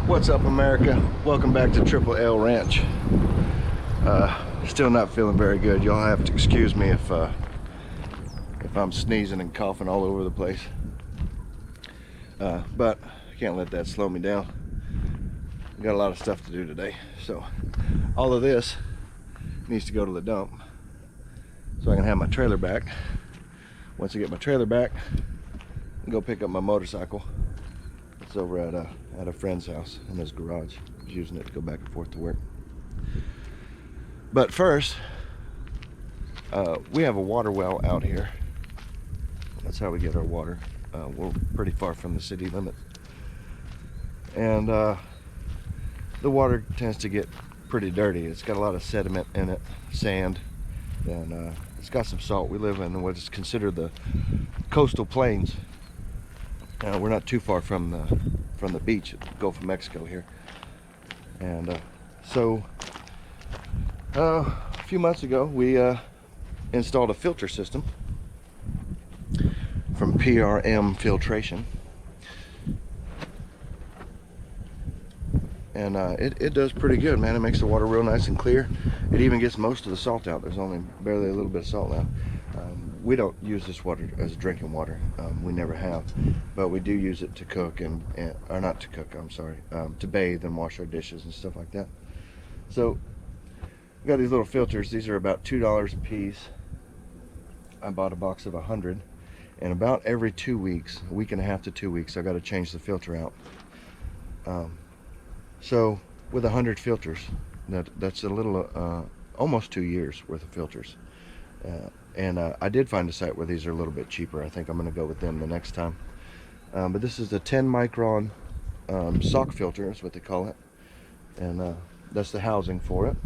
What's up, America? Welcome back to Triple L Ranch. Still not feeling very good. Y'all have to excuse me if I'm sneezing and coughing all over the place. But I can't let that slow me down. I got a lot of stuff to do today, so all of this needs to go to the dump so I can have my trailer back. Once I get my trailer back, I'll go pick up my motorcycle. It's over at a friend's house in his garage. He's using it to go back and forth to work. But first, we have a water well out here. That's how we get our water. We're pretty far from the city limit, and the water tends to get pretty dirty. It's got a lot of sediment in it, sand, and it's got some salt. We live in what is considered the coastal plains. We're not too far from the beach at the Gulf of Mexico here, and so a few months ago we installed a filter system from PRM Filtration, and it does pretty good, man. It makes the water real nice and clear. It even gets most of the salt out. There's only barely a little bit of salt now. We don't use this water as drinking water. We never have, but we do use it to cook or not to cook, I'm sorry, to bathe and wash our dishes and stuff like that. So we got these little filters. These are about $2 a piece. I bought a box of 100, and about every 2 weeks, a week and a half to 2 weeks, I got to change the filter out. So with 100 filters, that's a little almost 2 years worth of filters. And I did find a site where these are a little bit cheaper. I think I'm going to go with them the next time. But this is the 10 micron sock filter, is what they call it. And that's the housing for it.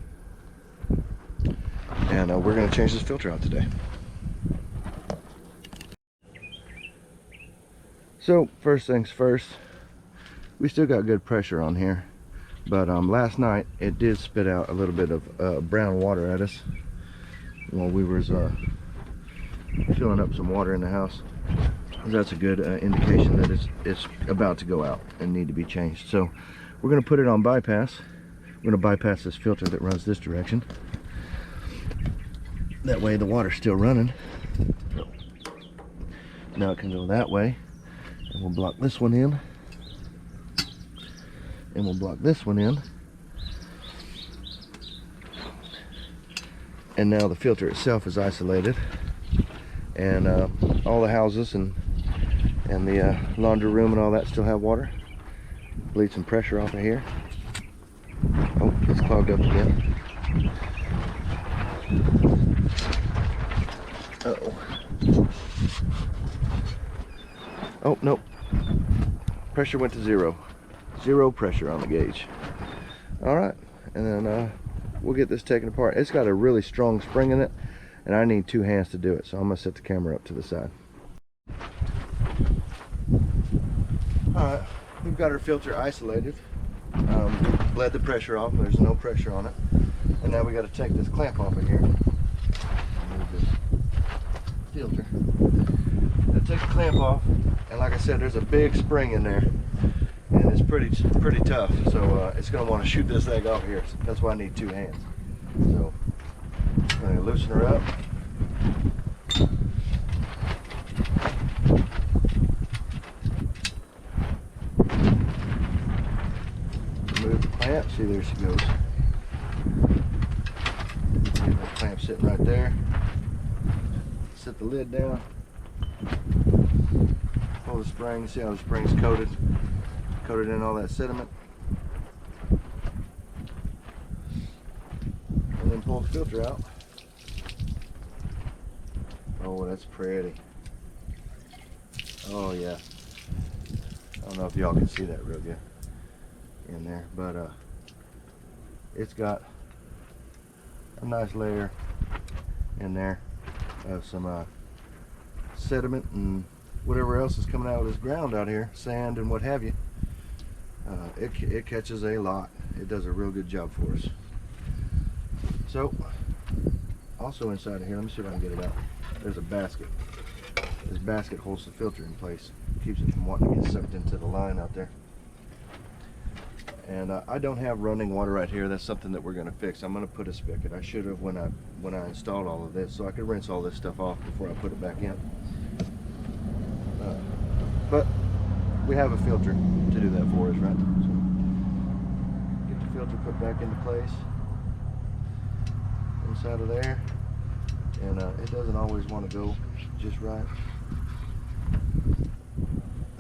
And we're going to change this filter out today. So first things first, we still got good pressure on here. But last night it did spit out a little bit of brown water at us while we was filling up some water in the house. That's a good indication that it's about to go out and need to be changed. So we're going to put it on bypass. We're going to bypass this filter that runs this direction. That way the water's still running. Now it can go that way, and we'll block this one in, and we'll block this one in. And now the filter itself is isolated, and all the houses and the laundry room and all that still have water. Bleed some pressure off of here. Oh, it's clogged up again. Uh-oh. Oh, nope. Pressure went to zero. Zero pressure on the gauge. All right, and then we'll get this taken apart. It's got a really strong spring in it, and I need 2 hands to do it, so I'm gonna set the camera up to the side. Alright, we've got our filter isolated. Bled the pressure off. There's no pressure on it. And now we got to take this clamp off of here. Remove this filter. Now take the clamp off, and like I said, there's a big spring in there, and it's pretty tough. So it's gonna want to shoot this thing off here. That's why I need 2 hands. So I'm gonna loosen her up. Remove the clamp. See, there she goes. The clamp sitting right there. Set the lid down. Pull the spring. See how the spring's coated in all that sediment. And then pull the filter out. Oh, that's pretty. Oh yeah. I don't know if y'all can see that real good in there, but it's got a nice layer in there of some sediment and whatever else is coming out of this ground out here, sand and what have you. It catches a lot. It does a real good job for us. So also inside of here, let me see if I can get it out. There's a basket. This basket holds the filter in place, keeps it from wanting to get sucked into the line out there. And I don't have running water right here. That's something that we're going to fix. I'm going to put a spigot. I should have when I installed all of this, so I could rinse all this stuff off before I put it back in. But we have a filter to do that for us, right? So get the filter put back into place inside of there, and it doesn't always want to go just right.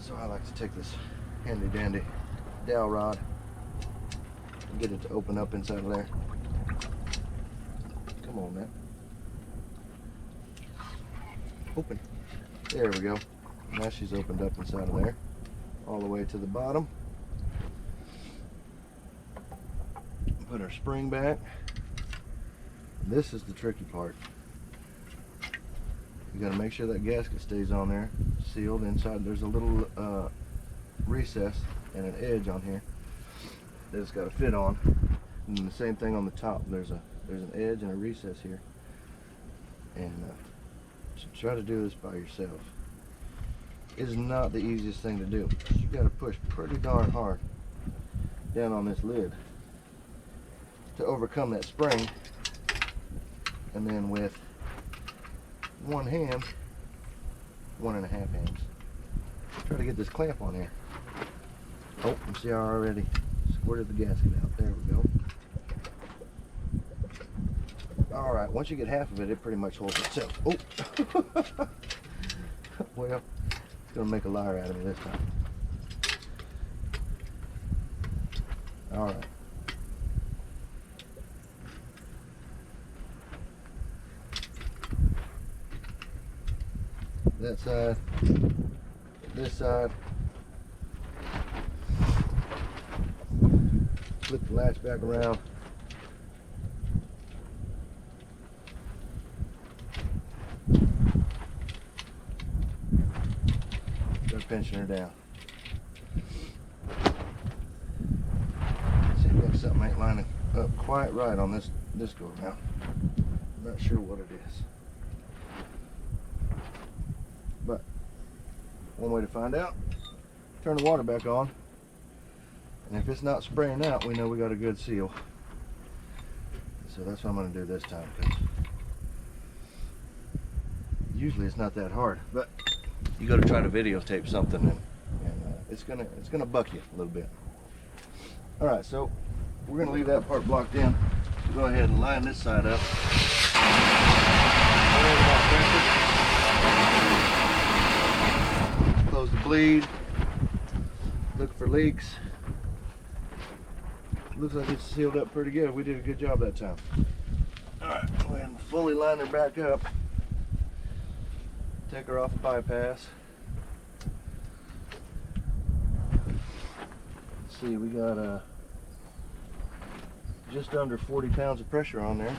So I like to take this handy dandy dowel rod and get it to open up inside of there. Come on, man. Open. There we go. Now she's opened up inside of there, all the way to the bottom. Put our spring back. This is the tricky part. You got to make sure that gasket stays on there, sealed inside. There's a little recess and an edge on here that it's got to fit on, and the same thing on the top. There's an edge and a recess here, and so try to do this by yourself. Is not the easiest thing to do. You got to push pretty darn hard down on this lid to overcome that spring, and then with one hand, 1.5 hands, try to get this clamp on here. Oh, you see I already squirted the gasket out. There we go. All right, once you get half of it, it pretty much holds itself. Oh, well, it's gonna make a liar out of me this time. All right. That side, this side. Flip the latch back around. Start pinching her down. See if something ain't lining up quite right on this go around. I'm not sure what it is, but one way to find out: turn the water back on, and if it's not spraying out, we know we got a good seal. So that's what I'm going to do this time, because usually it's not that hard, but you got to try to videotape something, and it's gonna buck you a little bit. All right, so we're going to leave that part blocked in. Go ahead and line this side up. Close the bleed. Look for leaks. Looks like it's sealed up pretty good. We did a good job that time. All right, go ahead and fully line her back up. Take her off the bypass. Let's see, we got just under 40 pounds of pressure on there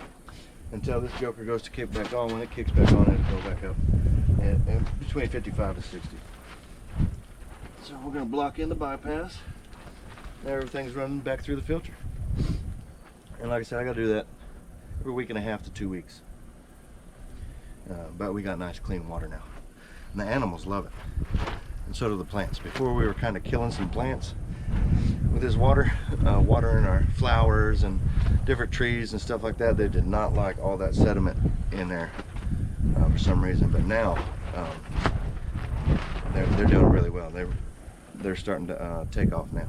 until this joker goes to kick back on. When it kicks back on, it'll go back up, and between 55 to 60. So we're going to block in the bypass. Now everything's running back through the filter. And like I said, I got to do that every week and a half to 2 weeks. But we got nice clean water now. And the animals love it. And so do the plants. Before we were kind of killing some plants with this water, watering our flowers and different trees and stuff like that. They did not like all that sediment in there for some reason. But now they're doing really well. They're starting to take off now.